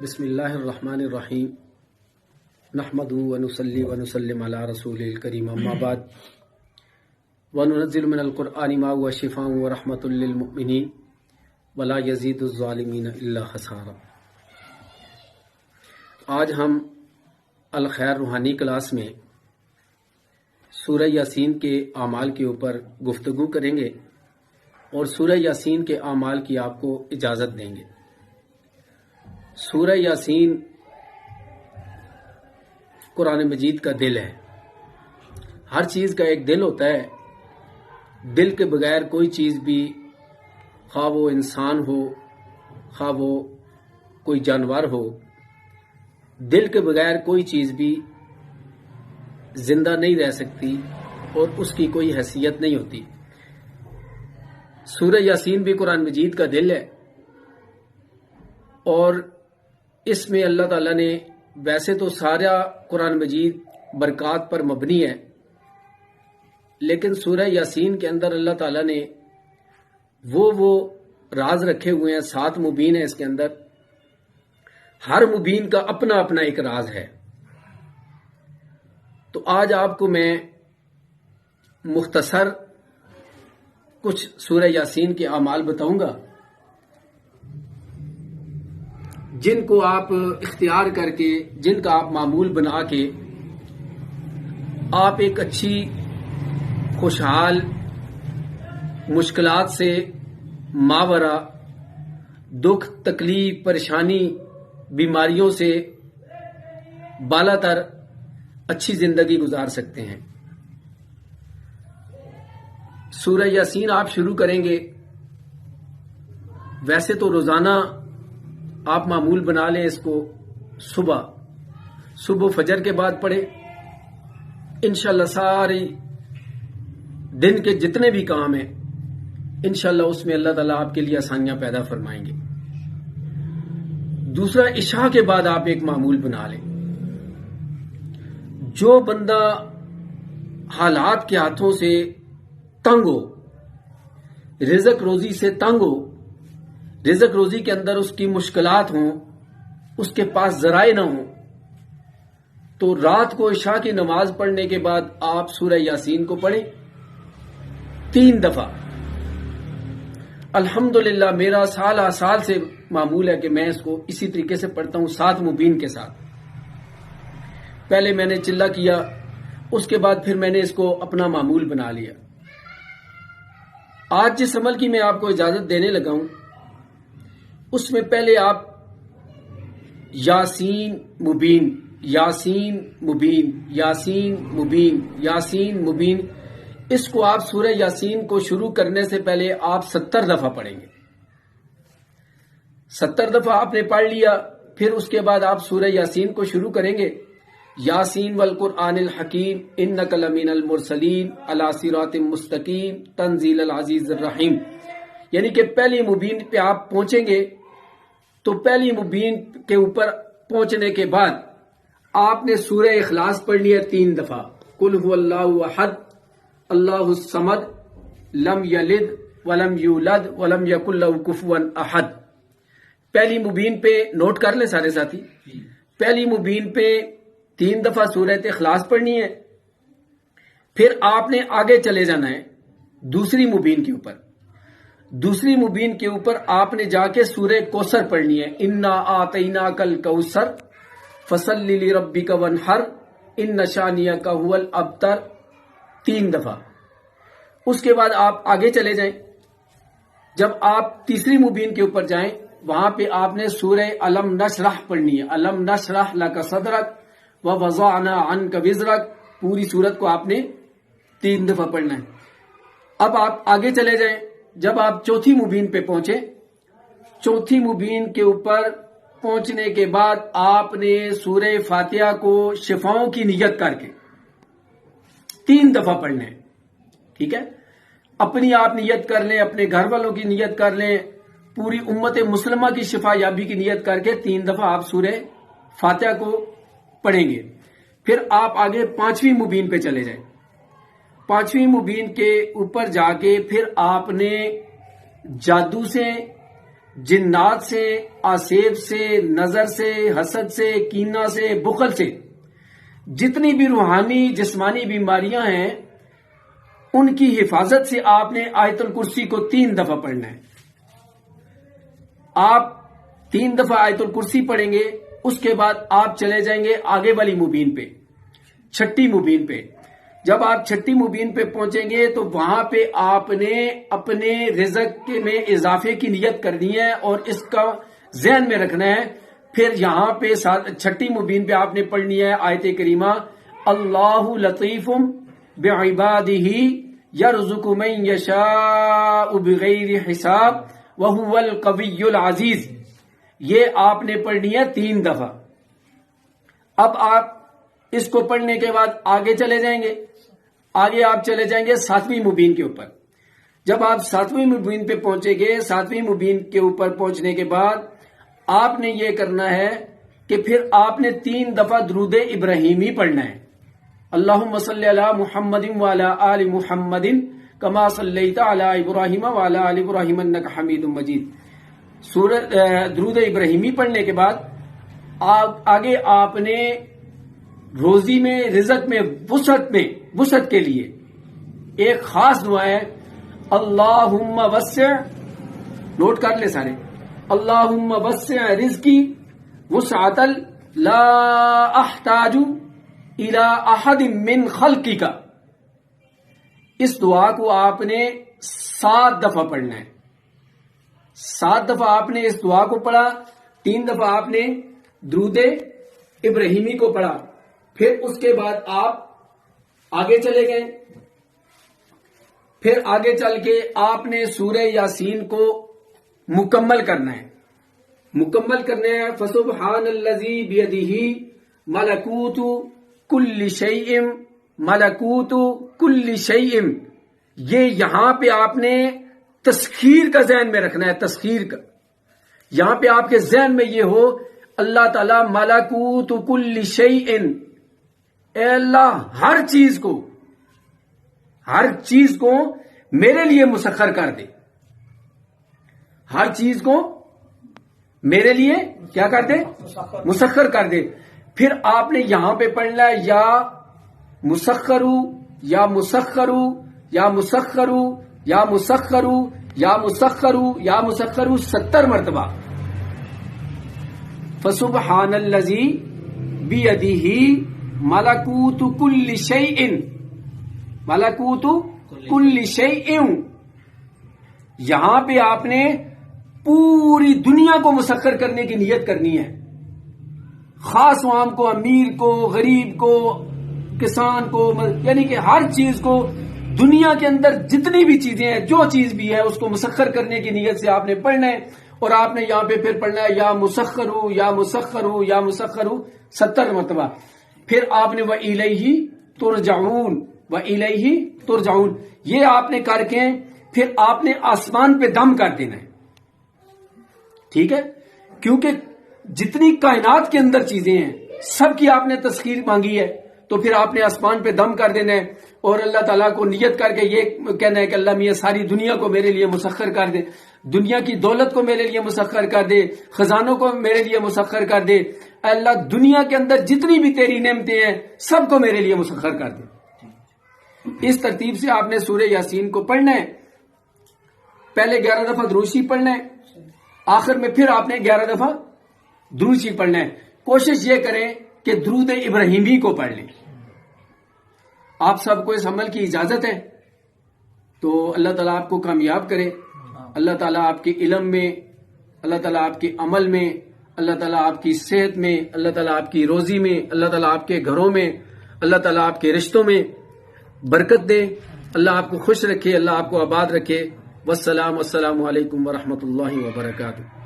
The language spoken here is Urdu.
بسم اللہ الرحمن الرحیم نحمدہ ونصلی ونسلم علی رسول الکریم اما بعد وننزل من القرآن ما هو شفاء ورحمة للمؤمنین ولا یزید الظالمین الا خسارا۔ آج ہم الخیر روحانی کلاس میں سورہ یاسین کے اعمال کے اوپر گفتگو کریں گے اور سورہ یاسین کے اعمال کی آپ کو اجازت دیں گے۔ سورہ یاسین قرآن مجید کا دل ہے۔ ہر چیز کا ایک دل ہوتا ہے، دل کے بغیر کوئی چیز بھی، خواہ وہ انسان ہو خواہ وہ کوئی جانور ہو، دل کے بغیر کوئی چیز بھی زندہ نہیں رہ سکتی اور اس کی کوئی حیثیت نہیں ہوتی۔ سورہ یاسین بھی قرآن مجید کا دل ہے اور اس میں اللہ تعالیٰ نے، ویسے تو سارا قرآن مجید برکات پر مبنی ہے، لیکن سورہ یاسین کے اندر اللہ تعالیٰ نے وہ راز رکھے ہوئے ہیں۔ 7 مبین ہیں اس کے اندر، ہر مبین کا اپنا اپنا ایک راز ہے۔ تو آج آپ کو میں مختصر کچھ سورہ یاسین کے اعمال بتاؤں گا، جن کو آپ اختیار کر کے، جن کا آپ معمول بنا کے، آپ ایک اچھی خوشحال، مشکلات سے ماورا، دکھ تکلیف پریشانی بیماریوں سے بالا تر اچھی زندگی گزار سکتے ہیں۔ سورہ یاسین آپ شروع کریں گے، ویسے تو روزانہ آپ معمول بنا لیں اس کو، صبح فجر کے بعد پڑھیں، انشاءاللہ ساری دن کے جتنے بھی کام ہیں انشاءاللہ اس میں اللہ تعالیٰ آپ کے لیے آسانیاں پیدا فرمائیں گے۔ دوسرا، عشاء کے بعد آپ ایک معمول بنا لیں۔ جو بندہ حالات کے ہاتھوں سے تنگ ہو، رزق روزی سے تنگ ہو، رزق روزی کے اندر اس کی مشکلات ہوں، اس کے پاس ذرائع نہ ہوں، تو رات کو عشاء کی نماز پڑھنے کے بعد آپ سورہ یاسین کو پڑھیں 3 دفعہ۔ الحمدللہ میرا سال سے معمول ہے کہ میں اس کو اسی طریقے سے پڑھتا ہوں، 7 مبین کے ساتھ۔ پہلے میں نے چلہ کیا، اس کے بعد پھر میں نے اس کو اپنا معمول بنا لیا۔ آج جس عمل کی میں آپ کو اجازت دینے لگا ہوں، اس میں پہلے آپ یاسین مبین، یاسین مبین، یاسین مبین، یاسین مبین، اس کو آپ سورہ یاسین کو شروع کرنے سے پہلے آپ 70 دفعہ پڑھیں گے۔ 70 دفعہ آپ نے پڑھ لیا، پھر اس کے بعد آپ سورہ یاسین کو شروع کریں گے، یاسین والقرآن الحکیم انک لمن المرسلین علی صراط مستقیم تنزیل العزیز الرحیم۔ یعنی کہ پہلی مبین پہ آپ پہنچیں گے تو پہلی مبین کے اوپر پہنچنے کے بعد آپ نے سورہ اخلاص پڑھنی ہے 3 دفعہ، قل هو اللہ احد اللہ الصمد لم یلد ولم یولد ولم یکن لہ کفوا احد۔ پہلی مبین پہ نوٹ کر لیں سارے ساتھی، پہلی مبین پہ 3 دفعہ سورہ اخلاص پڑھنی ہے، پھر آپ نے آگے چلے جانا ہے دوسری مبین کے اوپر۔ دوسری مبین کے اوپر آپ نے جا کے سورہ کوثر پڑھنی ہے، انا آتیناک الکوثر فصلی لربک وانحر ان شانئک ھو الابتر، 3 دفعہ۔ اس کے بعد آپ آگے چلے جائیں، جب آپ تیسری مبین کے اوپر جائیں وہاں پہ آپ نے سورہ الم نشرح پڑھنی ہے، الم نشرح لک صدرک ووضعنا عنک وزرک، پوری سورت کو آپ نے 3 دفعہ پڑھنا ہے۔ اب آپ آگے چلے جائیں، جب آپ چوتھی مبین پہ پہنچے، چوتھی مبین کے اوپر پہنچنے کے بعد آپ نے سورہ فاتحہ کو شفاؤں کی نیت کر کے 3 دفعہ پڑھنا ہے، ٹھیک ہے؟ اپنی آپ نیت کر لیں، اپنے گھر والوں کی نیت کر لیں، پوری امت مسلمہ کی شفا یابی کی نیت کر کے 3 دفعہ آپ سورہ فاتحہ کو پڑھیں گے۔ پھر آپ آگے 5ویں مبین پہ چلے جائیں، 5ویں مبین کے اوپر جا کے پھر آپ نے جادو سے جنات سے، آصیب سے، نظر سے، حسد سے، کینہ سے، بخل سے، جتنی بھی روحانی جسمانی بیماریاں ہیں ان کی حفاظت سے آپ نے آیت الکرسی کو 3 دفعہ پڑھنا ہے۔ آپ 3 دفعہ آیت الکرسی پڑھیں گے، اس کے بعد آپ چلے جائیں گے آگے والی مبین پہ، 6ٹھی مبین پہ۔ جب آپ 6ٹھی مبین پہ پہنچیں گے تو وہاں پہ آپ نے اپنے رزق میں اضافے کی نیت کرنی ہے اور اس کا ذہن میں رکھنا ہے۔ پھر یہاں پہ 6ٹھی مبین پہ آپ نے پڑھنی ہے آیت کریمہ اللہ لطیف بعبادہ یرزق من یشاء بغیر حساب وہو القوی العزیز۔ یہ آپ نے پڑھنی ہے 3 دفعہ۔ اب آپ اس کو پڑھنے کے بعد آگے چلے جائیں گے، آگے آپ چلے جائیں گے 7ویں مبین کے اوپر۔ جب آپ 7ویں مبین پہ پہنچیں گے، 7ویں مبین کے اوپر پہنچنے کے بعد آپ نے یہ کرنا ہے کہ پھر آپ نے 3 دفعہ درود ابراہیمی پڑھنا ہے۔ اللہم صلی علی محمد وعلی آل محمد کما صلیت علی ابراہیم وعلی آل ابراہیم انک حمید مجید۔ درود ابراہیمی پڑھنے کے بعد آگے آپ نے روزی میں، رزق میں، وسعت کے لیے ایک خاص دعا ہے اللہم وسع، نوٹ کر لے سارے، اللہم وسع رزقی وسعۃ لا احتاج الی احد من خلقک۔ اس دعا کو آپ نے 7 دفعہ پڑھنا ہے۔ 7 دفعہ آپ نے اس دعا کو پڑھا، 3 دفعہ آپ نے درود ابراہیمی کو پڑھا، پھر اس کے بعد آپ آگے چلے گئے۔ پھر آگے چل کے آپ نے سورہ یاسین کو مکمل کرنا ہے۔ فسبحان الذی بیدہ ملکوت کل شیء، یہ یہاں پہ آپ نے تسخیر کا ذہن میں رکھنا ہے، تسخیر کا۔ یہاں پہ آپ کے ذہن میں یہ ہو اللہ تعالی ملکوت کل شیء، اے اللہ ہر چیز کو میرے لیے مسخر کر دے، ہر چیز کو میرے لیے کیا کر دے؟ مسخر کر دے۔ پھر آپ نے یہاں پہ پڑھنا ہے یا مسخرو یا مسخرو یا مسخرو یا مسخرو یا مسخرو یا مسخرو 70 مرتبہ۔ فسبحان الذی بیدہ ملکوت کل شیء، ملکوت کل شیء، یہاں پہ آپ نے پوری دنیا کو مسخر کرنے کی نیت کرنی ہے، خاص و عام کو، امیر کو، غریب کو، کسان کو، یعنی کہ ہر چیز کو، دنیا کے اندر جتنی بھی چیزیں ہیں، جو چیز بھی ہے اس کو مسخر کرنے کی نیت سے آپ نے پڑھنا ہے۔ اور آپ نے یہاں پہ پھر پڑھنا ہے یا مسخرو یا مسخرو یا مسخرو 70 مرتبہ۔ پھر آپ نے وَإِلَيْهِ تُرْجَعُونَ، وَإِلَيْهِ تُرْجَعُونَ، یہ آپ نے کر کے پھر آپ نے آسمان پہ دم کر دینا ہے، ٹھیک ہے؟ کیونکہ جتنی کائنات کے اندر چیزیں ہیں سب کی آپ نے تسخیر مانگی ہے، تو پھر آپ نے آسمان پہ دم کر دینا ہے اور اللہ تعالیٰ کو نیت کر کے یہ کہنا ہے کہ اللہ میاں ساری دنیا کو میرے لیے مسخر کر دے، دنیا کی دولت کو میرے لیے مسخر کر دے، خزانوں کو میرے لیے مسخر کر دے، اللہ دنیا کے اندر جتنی بھی تیری نعمتیں ہیں سب کو میرے لیے مسخر کر دے۔ اس ترتیب سے آپ نے سورہ یاسین کو پڑھنا ہے، پہلے 11 دفعہ درود شریف پڑھنا ہے، آخر میں پھر آپ نے 11 دفعہ درود شریف پڑھنا ہے۔ کوشش یہ کریں کہ درود ابراہیمی کو پڑھ لیں۔ آپ سب کو اس عمل کی اجازت ہے، تو اللہ تعالیٰ آپ کو کامیاب کرے، اللہ تعالیٰ آپ کے علم میں، اللہ تعالیٰ آپ کے عمل میں، اللہ تعالیٰ آپ کی صحت میں، اللہ تعالیٰ آپ کی روزی میں، اللہ تعالیٰ آپ کے گھروں میں، اللہ تعالیٰ آپ کے رشتوں میں برکت دے، اللہ آپ کو خوش رکھے، اللہ آپ کو آباد رکھے۔ والسلام علیکم ورحمۃ اللہ وبرکاتہ۔